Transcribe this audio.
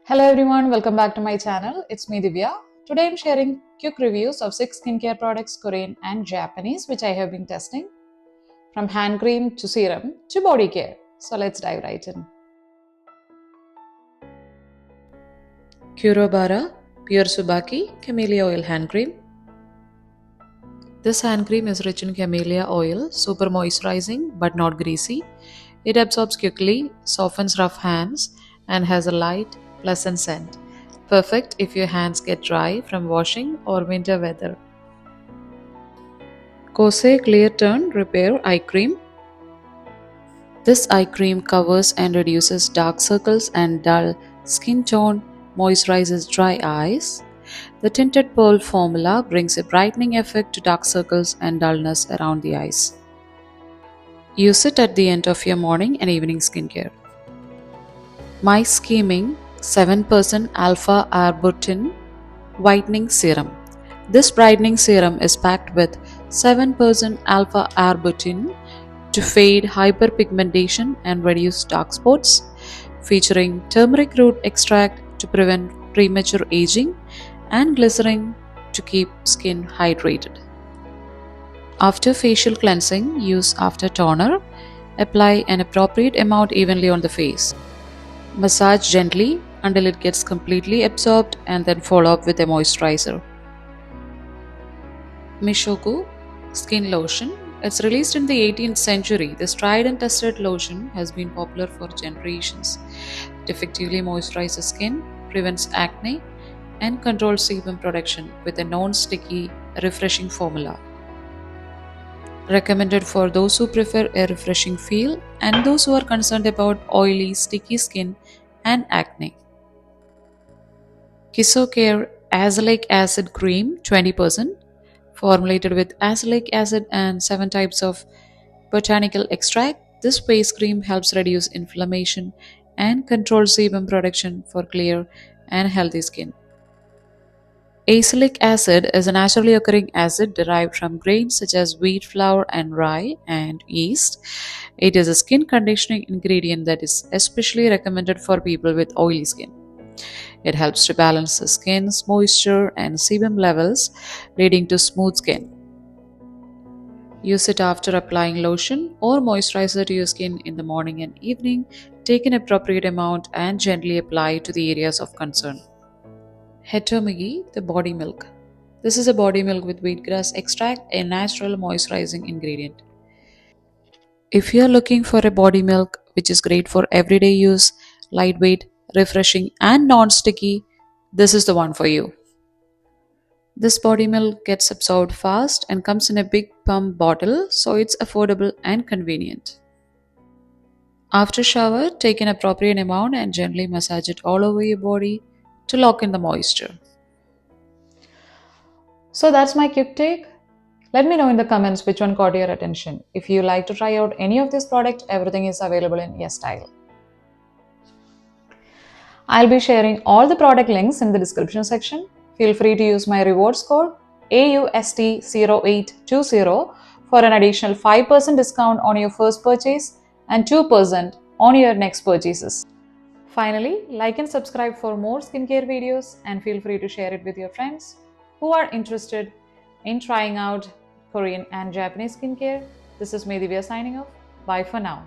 Hello everyone, welcome back to my channel. It's me Divya. Today I'm sharing quick reviews of 6 skincare products, Korean and Japanese, which I have been testing. From hand cream to serum to body care. So let's dive right in. Kurobara Pure Subaki Camellia Oil Hand Cream. This hand cream is rich in camellia oil, super moisturizing but not greasy. It absorbs quickly, softens rough hands, and has a light, pleasant scent. Perfect if your hands get dry from washing or winter weather. Kose Clear Turn Repair Eye Cream. This eye cream covers and reduces dark circles and dull skin tone, moisturizes dry eyes. The tinted pearl formula brings a brightening effect to dark circles and dullness around the eyes. Use it at the end of your morning and evening skincare. My Scheming 7% Alpha Arbutin Whitening Serum. This brightening serum is packed with 7% alpha arbutin to fade hyperpigmentation and reduce dark spots, featuring turmeric root extract to prevent premature aging and glycerin to keep skin hydrated. After facial cleansing, use after toner. Apply an appropriate amount evenly on the face. Massage gently until it gets completely absorbed and then follow up with a moisturizer. Mishoku Skin Lotion. It's released in the 18th century. This tried and tested lotion has been popular for generations. It effectively moisturizes skin, prevents acne, and controls sebum production with a non-sticky, refreshing formula. Recommended for those who prefer a refreshing feel and those who are concerned about oily, sticky skin and acne. Kisocare Azelaic Acid Cream 20%. Formulated with azelaic acid and 7 types of botanical extract, this face cream helps reduce inflammation and control sebum production for clear and healthy skin. Azelaic acid is a naturally occurring acid derived from grains such as wheat flour and rye and yeast. It is a skin conditioning ingredient that is especially recommended for people with oily skin. It helps to balance the skin's moisture and sebum levels, leading to smooth skin. Use it after applying lotion or moisturizer to your skin in the morning and evening. Take an appropriate amount and gently apply to the areas of concern. Hetomigi, the body milk. This is a body milk with wheatgrass extract, a natural moisturizing ingredient. If you are looking for a body milk which is great for everyday use, lightweight, refreshing, and non-sticky, this is the one for you. This body milk gets absorbed fast and comes in a big pump bottle, so it's affordable and convenient. After shower, take an appropriate amount and gently massage it all over your body to lock in the moisture. So that's my quick take. Let me know in the comments which one caught your attention. If you like to try out any of this product, everything is available in YesStyle. I'll be sharing all the product links in the description section. Feel free to use my rewards code AUST0820 for an additional 5% discount on your first purchase and 2% on your next purchases. Finally, like and subscribe for more skincare videos and feel free to share it with your friends who are interested in trying out Korean and Japanese skincare. This is Divya signing off. Bye for now.